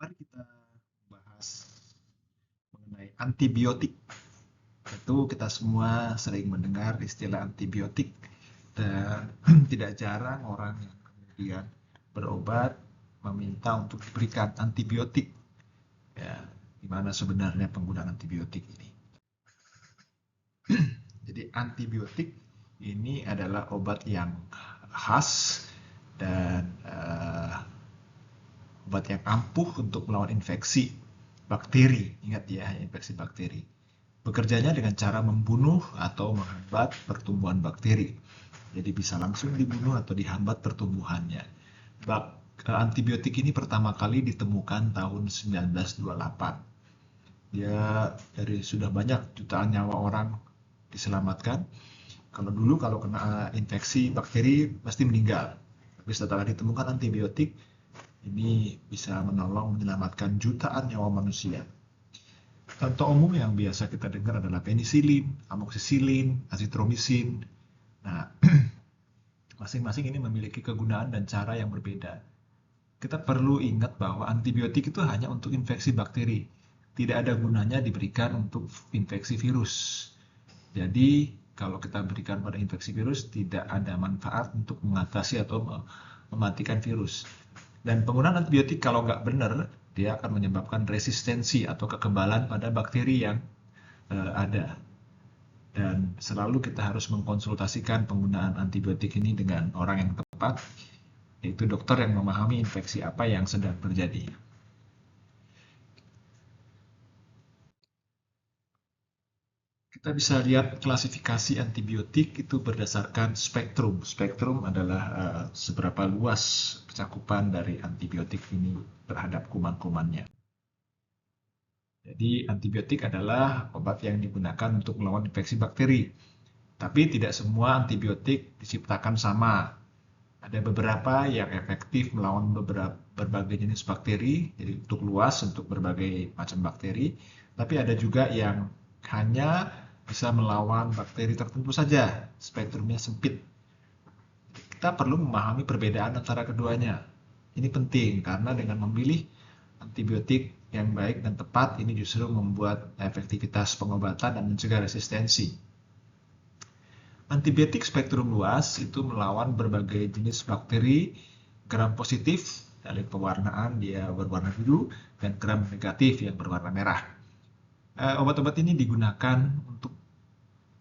Mari kita bahas mengenai antibiotik. Tentu kita semua sering mendengar istilah antibiotik dan tidak jarang orang yang kemudian berobat meminta untuk diberikan antibiotik. Ya, gimana sebenarnya penggunaan antibiotik ini? Jadi antibiotik ini adalah obat yang khas dan obat yang ampuh untuk melawan infeksi bakteri. Ingat ya, infeksi bakteri. Bekerjanya dengan cara membunuh atau menghambat pertumbuhan bakteri. Jadi bisa langsung dibunuh atau dihambat pertumbuhannya. Antibiotik ini pertama kali ditemukan tahun 1928. Dia dari sudah banyak jutaan nyawa orang diselamatkan. Kalau kena infeksi bakteri pasti meninggal. Tapi setelah ditemukan antibiotik, ini bisa menyelamatkan jutaan nyawa manusia. Contoh umum yang biasa kita dengar adalah penisilin, amoksisilin, azitromisin. Nah, masing-masing ini memiliki kegunaan dan cara yang berbeda. Kita perlu ingat bahwa antibiotik itu hanya untuk infeksi bakteri. Tidak ada gunanya diberikan untuk infeksi virus. Jadi, kalau kita berikan pada infeksi virus, tidak ada manfaat untuk mengatasi atau mematikan virus. Dan penggunaan antibiotik kalau nggak benar, dia akan menyebabkan resistensi atau kekebalan pada bakteri yang ada. Dan selalu kita harus mengkonsultasikan penggunaan antibiotik ini dengan orang yang tepat, yaitu dokter yang memahami infeksi apa yang sedang terjadi. Kita bisa lihat klasifikasi antibiotik itu berdasarkan spektrum. Spektrum adalah seberapa luas cakupan dari antibiotik ini terhadap kuman-kumannya. Jadi antibiotik adalah obat yang digunakan untuk melawan infeksi bakteri. Tapi tidak semua antibiotik diciptakan sama. Ada beberapa yang efektif melawan berbagai jenis bakteri, jadi untuk luas untuk berbagai macam bakteri. Tapi ada juga yang hanya bisa melawan bakteri tertentu saja, spektrumnya sempit. Kita perlu memahami perbedaan antara keduanya. Ini penting karena dengan memilih antibiotik yang baik dan tepat ini justru membuat efektivitas pengobatan dan mencegah resistensi. Antibiotik spektrum luas itu melawan berbagai jenis bakteri gram positif dari pewarnaan dia berwarna biru dan gram negatif yang berwarna merah. Obat-obat ini digunakan untuk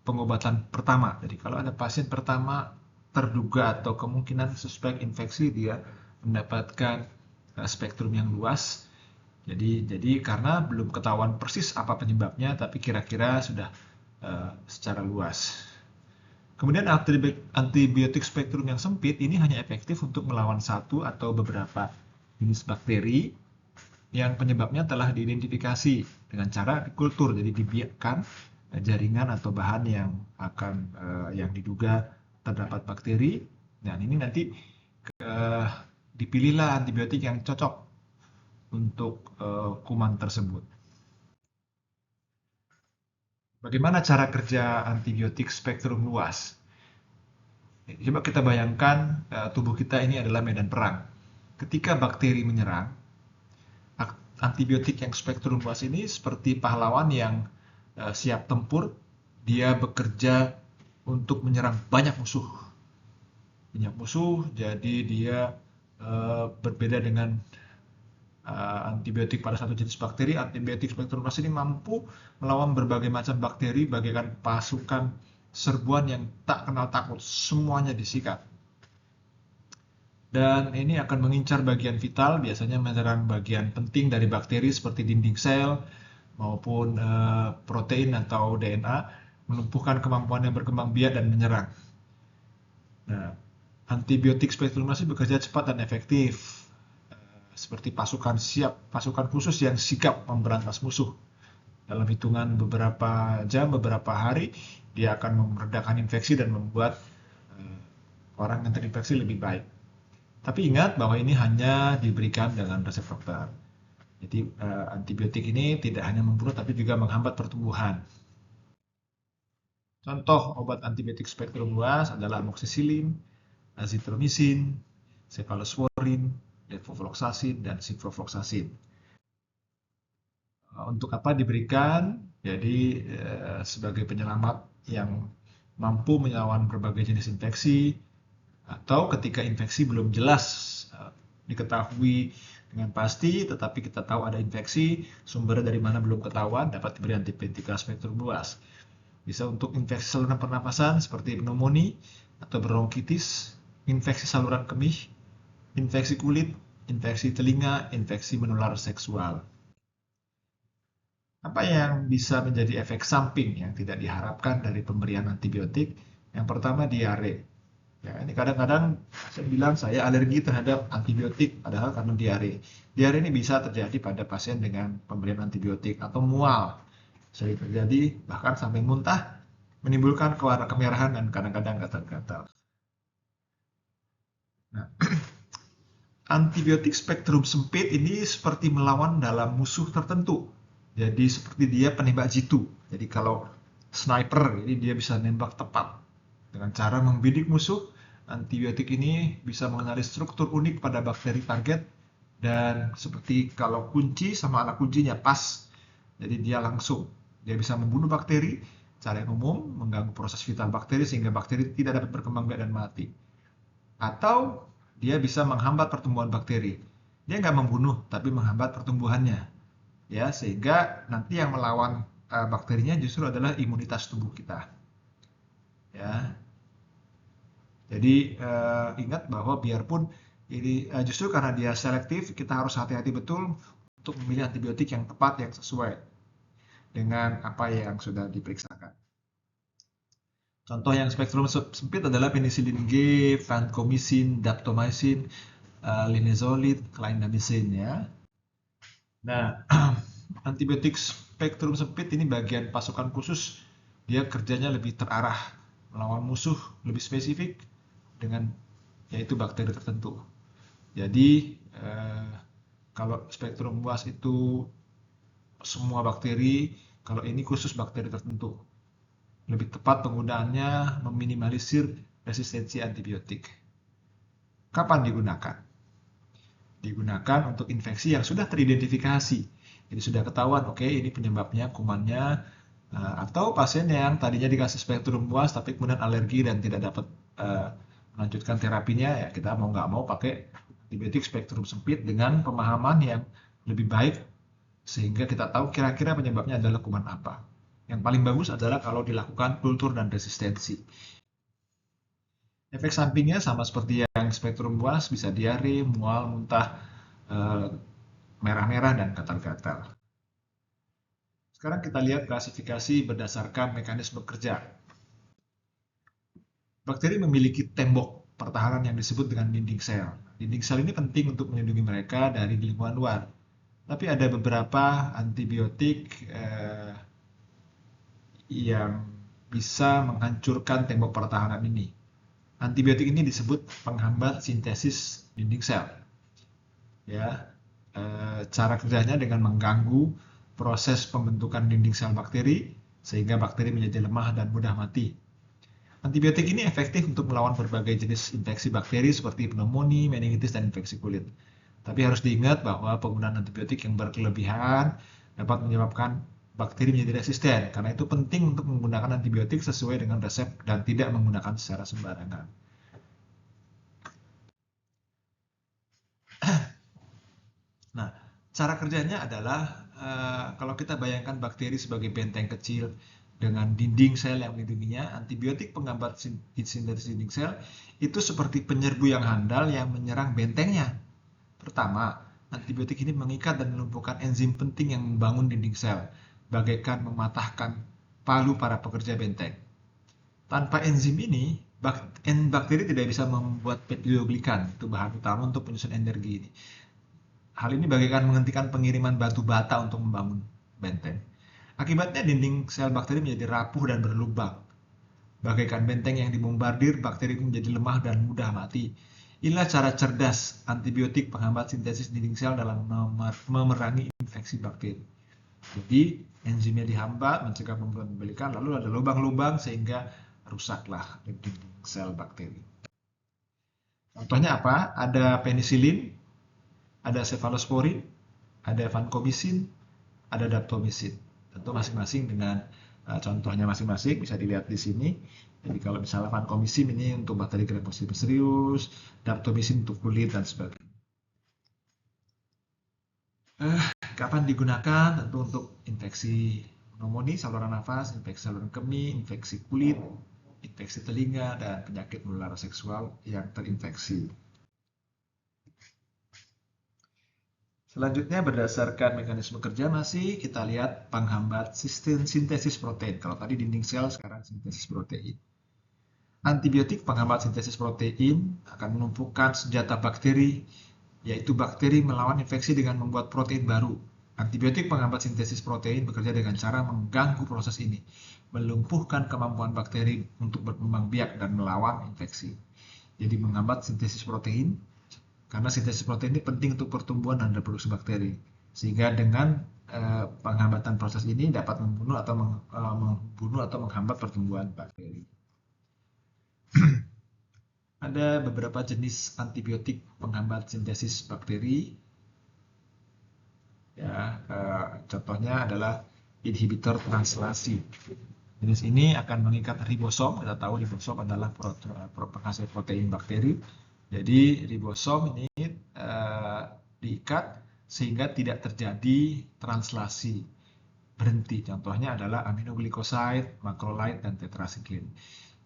pengobatan pertama. Jadi kalau ada pasien pertama terduga atau kemungkinan suspek infeksi, dia mendapatkan spektrum yang luas. Jadi karena belum ketahuan persis apa penyebabnya, tapi kira-kira sudah secara luas. Kemudian antibiotik spektrum yang sempit ini hanya efektif untuk melawan satu atau beberapa jenis bakteri yang penyebabnya telah diidentifikasi dengan cara dikultur, jadi dibiarkan jaringan atau bahan yang diduga terdapat bakteri. Dan ini nanti dipilihlah antibiotik yang cocok untuk kuman tersebut. Bagaimana cara kerja antibiotik spektrum luas? Coba kita bayangkan tubuh kita ini adalah medan perang. Ketika bakteri menyerang, antibiotik yang spektrum luas ini seperti pahlawan yang siap tempur. Dia bekerja untuk menyerang banyak musuh. Banyak musuh, jadi dia berbeda dengan antibiotik pada satu jenis bakteri. Antibiotik spektrum luas ini mampu melawan berbagai macam bakteri bagaikan pasukan serbuan yang tak kenal takut, semuanya disikat. Dan ini akan mengincar bagian vital, biasanya menyerang bagian penting dari bakteri seperti dinding sel maupun protein atau DNA, melumpuhkan kemampuan yang berkembang biak dan menyerang. Nah, antibiotik spektrum luas bekerja cepat dan efektif, seperti pasukan khusus yang sigap memberantas musuh. Dalam hitungan beberapa jam, beberapa hari, dia akan meredakan infeksi dan membuat orang yang terinfeksi lebih baik. Tapi ingat bahwa ini hanya diberikan dengan resep dokter. Jadi antibiotik ini tidak hanya membunuh tapi juga menghambat pertumbuhan. Contoh obat antibiotik spektrum luas adalah amoksisilin, azitromisin, cefalosporin, levofloxacin, dan ciprofloxacin. Untuk apa diberikan? Jadi sebagai penyelamat yang mampu melawan berbagai jenis infeksi, atau ketika infeksi belum jelas diketahui dengan pasti, tetapi kita tahu ada infeksi, sumbernya dari mana belum ketahuan, dapat diberi antibiotika spektrum luas. Bisa untuk infeksi saluran pernapasan seperti pneumonia atau bronkitis, infeksi saluran kemih, infeksi kulit, infeksi telinga, infeksi menular seksual. Apa yang bisa menjadi efek samping yang tidak diharapkan dari pemberian antibiotik? Yang pertama, diare. Ya, ini kadang-kadang saya bilang saya alergi terhadap antibiotik, padahal karena diare. Diare ini bisa terjadi pada pasien dengan pemberian antibiotik atau mual. Sering terjadi bahkan sampai muntah, menimbulkan kewarna kemerahan dan kadang-kadang gatal-gatal. Nah, antibiotik spektrum sempit ini seperti melawan dalam musuh tertentu. Jadi seperti dia penembak jitu. Jadi kalau sniper, jadi dia bisa nembak tepat. Dengan cara membidik musuh, antibiotik ini bisa mengenali struktur unik pada bakteri target dan seperti kalau kunci sama anak kuncinya pas. Jadi dia bisa membunuh bakteri secara umum, mengganggu proses vital bakteri sehingga bakteri tidak dapat berkembang biak dan mati. Atau dia bisa menghambat pertumbuhan bakteri. Dia nggak membunuh tapi menghambat pertumbuhannya. Ya, sehingga nanti yang melawan bakterinya justru adalah imunitas tubuh kita. Ya, jadi ingat bahwa biarpun ini justru karena dia selektif, kita harus hati-hati betul untuk memilih antibiotik yang tepat, yang sesuai dengan apa yang sudah diperiksakan. Contoh yang spektrum sempit adalah penicillin G, vancomycin, daptomycin, linezolid, clindamycin ya. Nah, antibiotik spektrum sempit ini bagian pasukan khusus, dia kerjanya lebih terarah melawan musuh lebih spesifik dengan yaitu bakteri tertentu. Jadi kalau spektrum luas itu semua bakteri, kalau ini khusus bakteri tertentu. Lebih tepat penggunaannya meminimalisir resistensi antibiotik. Kapan digunakan? Digunakan untuk infeksi yang sudah teridentifikasi. Jadi sudah ketahuan, oke, ini penyebabnya kumannya, atau pasien yang tadinya dikasih spektrum luas tapi kemudian alergi dan tidak dapat melanjutkan terapinya, ya kita mau nggak mau pakai antibiotik spektrum sempit dengan pemahaman yang lebih baik sehingga kita tahu kira-kira penyebabnya adalah kuman apa. Yang paling bagus adalah kalau dilakukan kultur dan resistensi. Efek sampingnya sama seperti yang spektrum luas, bisa diare, mual, muntah, merah-merah, dan gatal-gatal. Sekarang kita lihat klasifikasi berdasarkan mekanisme kerja. Bakteri memiliki tembok pertahanan yang disebut dengan dinding sel. Dinding sel ini penting untuk melindungi mereka dari lingkungan luar. Tapi ada beberapa antibiotik yang bisa menghancurkan tembok pertahanan ini. Antibiotik ini disebut penghambat sintesis dinding sel. Ya, cara kerjanya dengan mengganggu proses pembentukan dinding sel bakteri sehingga bakteri menjadi lemah dan mudah mati. Antibiotik ini efektif untuk melawan berbagai jenis infeksi bakteri seperti pneumonia, meningitis, dan infeksi kulit. Tapi harus diingat bahwa penggunaan antibiotik yang berkelebihan dapat menyebabkan bakteri menjadi resisten. Karena itu penting untuk menggunakan antibiotik sesuai dengan resep dan tidak menggunakan secara sembarangan. Nah, cara kerjanya adalah kalau kita bayangkan bakteri sebagai benteng kecil dengan dinding sel yang melindunginya, antibiotik penghambat sintesis dinding sel itu seperti penyerbu yang handal yang menyerang bentengnya. Pertama, antibiotik ini mengikat dan melumpuhkan enzim penting yang membangun dinding sel, bagaikan mematahkan palu para pekerja benteng. Tanpa enzim ini, bakteri tidak bisa membuat peptidoglikan, itu bahan utama untuk penyusun energi ini. Hal ini bagaikan menghentikan pengiriman batu bata untuk membangun benteng. Akibatnya dinding sel bakteri menjadi rapuh dan berlubang. Bagaikan benteng yang dibombardir, bakteri menjadi lemah dan mudah mati. Inilah cara cerdas antibiotik penghambat sintesis dinding sel dalam memerangi infeksi bakteri. Jadi enzimnya dihambat, mencegah pembalikan, lalu ada lubang-lubang sehingga rusaklah dinding sel bakteri. Contohnya apa? Ada penicillin, ada cephalosporin, ada vancomycin, ada daptomycin. Tentu masing-masing dengan contohnya masing-masing bisa dilihat di sini. Jadi kalau misalnya vancomycin ini untuk bakteri gram positif serius, daptomycin untuk kulit dan sebagainya. Kapan digunakan? Tentu untuk infeksi pneumonia saluran nafas, infeksi saluran kemih, infeksi kulit, infeksi telinga, dan penyakit menular seksual yang terinfeksi. Selanjutnya berdasarkan mekanisme kerja masih kita lihat penghambat sistem sintesis protein. Kalau tadi dinding sel, sekarang sintesis protein. Antibiotik penghambat sintesis protein akan menumpukan senjata bakteri, yaitu bakteri melawan infeksi dengan membuat protein baru. Antibiotik penghambat sintesis protein bekerja dengan cara mengganggu proses ini, melumpuhkan kemampuan bakteri untuk berkembang biak dan melawan infeksi. Jadi menghambat sintesis protein, karena sintesis protein ini penting untuk pertumbuhan dan reproduksi bakteri. Sehingga dengan penghambatan proses ini dapat membunuh atau menghambat pertumbuhan bakteri. Ada beberapa jenis antibiotik penghambat sintesis bakteri. Ya, contohnya adalah inhibitor translasi. Jenis ini akan mengikat ribosom. Kita tahu ribosom adalah penghasil protein bakteri. Jadi ribosom ini diikat sehingga tidak terjadi translasi, berhenti. Contohnya adalah aminoglycoside, macrolide, dan tetracycline.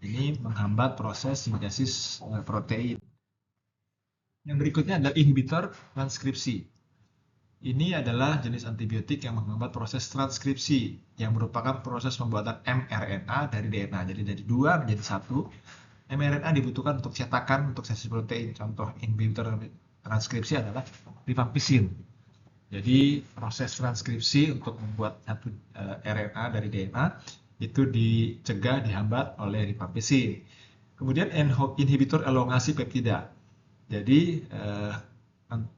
Ini menghambat proses sintesis protein. Yang berikutnya adalah inhibitor transkripsi. Ini adalah jenis antibiotik yang menghambat proses transkripsi, yang merupakan proses pembuatan mRNA dari DNA. Jadi dari 2 menjadi 1. mRNA dibutuhkan untuk cetakan untuk sintesis protein. Contoh inhibitor transkripsi adalah rifampicin. Jadi proses transkripsi untuk membuat satu RNA dari DNA itu dicegah, dihambat oleh rifampicin. Kemudian inhibitor elongasi peptida. Jadi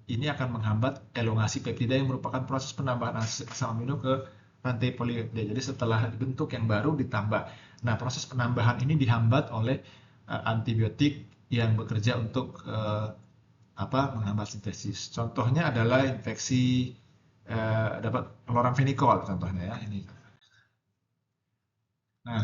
ini akan menghambat elongasi peptida yang merupakan proses penambahan asam amino ke rantai polipeptida. Jadi setelah dibentuk yang baru ditambah. Nah, proses penambahan ini dihambat oleh antibiotik yang bekerja untuk menghambat sintesis. Contohnya adalah infeksi dapat chloramphenicol contohnya ya ini. Nah,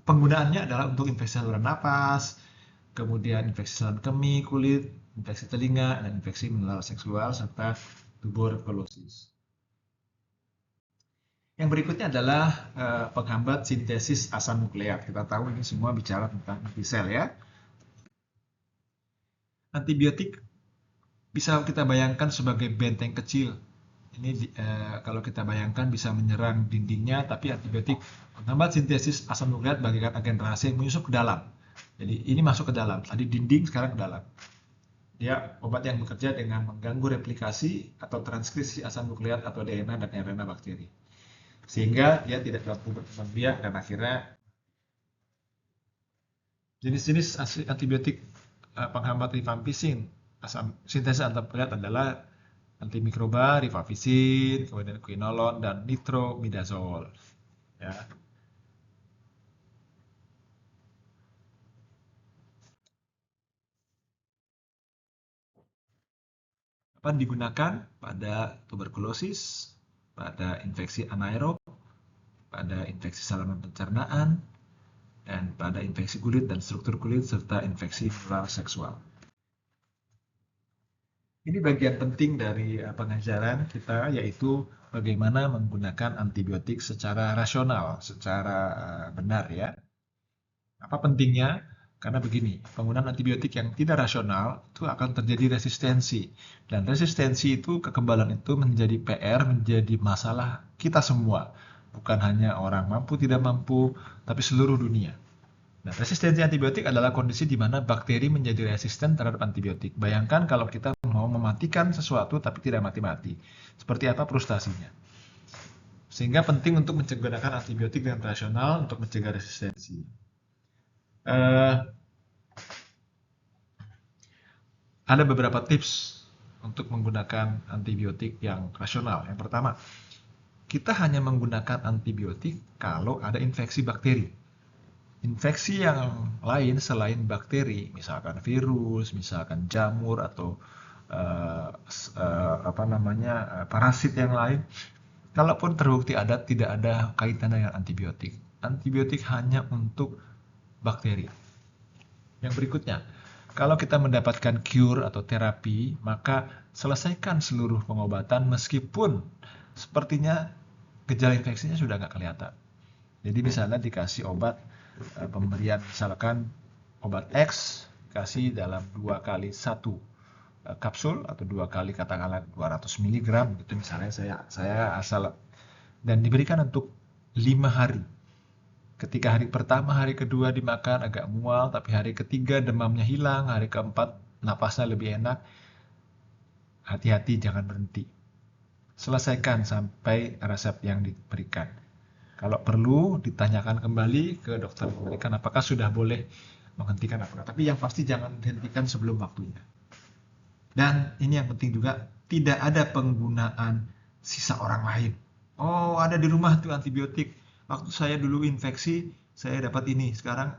penggunaannya adalah untuk infeksi saluran napas, kemudian infeksi saluran kemih, kulit, infeksi telinga, dan infeksi menular seksual serta tuberkulosis. Yang berikutnya adalah penghambat sintesis asam nukleat. Kita tahu ini semua bicara tentang antisel ya. Antibiotik bisa kita bayangkan sebagai benteng kecil. Ini kalau kita bayangkan bisa menyerang dindingnya, tapi antibiotik menghambat sintesis asam nukleat bagaikan agen rahasia yang menyusup ke dalam. Jadi ini masuk ke dalam. Tadi dinding, sekarang ke dalam. Dia obat yang bekerja dengan mengganggu replikasi atau transkripsi asam nukleat atau DNA dan RNA bakteri. Sehingga dia tidak mampu berkembang biak dan akhirnya jenis-jenis antibiotik penghambat rifampicin sintesis asam nukleat adalah antimikroba, rifampicin, kemudian quinolone, dan nitromidazole. Ya. Kapan digunakan? Pada tuberkulosis, pada infeksi anaerob, pada infeksi saluran pencernaan, dan pada infeksi kulit dan struktur kulit, serta infeksi menular seksual. Ini bagian penting dari pengajaran kita, yaitu bagaimana menggunakan antibiotik secara rasional, secara benar ya. Apa pentingnya? Karena begini, penggunaan antibiotik yang tidak rasional itu akan terjadi resistensi. Dan resistensi itu, kekebalan itu menjadi PR, menjadi masalah kita semua. Bukan hanya orang mampu, tidak mampu, tapi seluruh dunia. Nah, resistensi antibiotik adalah kondisi di mana bakteri menjadi resisten terhadap antibiotik. Bayangkan kalau kita mau mematikan sesuatu tapi tidak mati-mati. Seperti apa frustasinya? Sehingga penting untuk menggunakan antibiotik dengan rasional untuk mencegah resistensi. Ada beberapa tips untuk menggunakan antibiotik yang rasional. Yang pertama, kita hanya menggunakan antibiotik kalau ada infeksi bakteri. Infeksi yang lain selain bakteri, misalkan virus, misalkan jamur atau parasit yang lain, Kalaupun terbukti tidak ada kaitan dengan antibiotik. Antibiotik hanya untuk bakteri. Yang berikutnya, kalau kita mendapatkan cure atau terapi, maka selesaikan seluruh pengobatan meskipun sepertinya gejala infeksinya sudah nggak kelihatan. Jadi misalnya dikasih obat, pemberian misalkan obat X, kasih dalam 2 kali 1 kapsul atau 2 kali katakanlah 200 mg gitu misalnya saya asal, dan diberikan untuk 5 hari. Ketika hari pertama, hari kedua dimakan agak mual, tapi hari ketiga demamnya hilang, hari keempat napasnya lebih enak, hati-hati jangan berhenti. Selesaikan sampai resep yang diberikan. Kalau perlu ditanyakan kembali ke dokter memberikan apakah sudah boleh menghentikan apakah. Tapi yang pasti jangan dihentikan sebelum waktunya. Dan ini yang penting juga, tidak ada penggunaan sisa orang lain. Oh, ada di rumah tuh antibiotik. Waktu saya dulu infeksi, saya dapat ini. Sekarang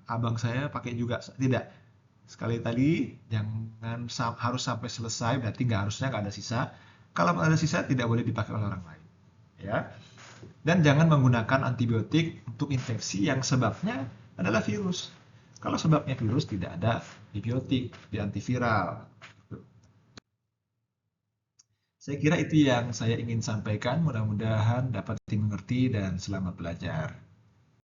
abang saya pakai juga. Tidak. Sekali tadi, jangan harus sampai selesai. Berarti harusnya nggak ada sisa. Kalau ada sisa, tidak boleh dipakai oleh orang lain. Ya. Dan jangan menggunakan antibiotik untuk infeksi yang sebabnya adalah virus. Kalau sebabnya virus, tidak ada antibiotik, di antiviral. Saya kira itu yang saya ingin sampaikan. Mudah-mudahan dapat dimengerti dan selamat belajar.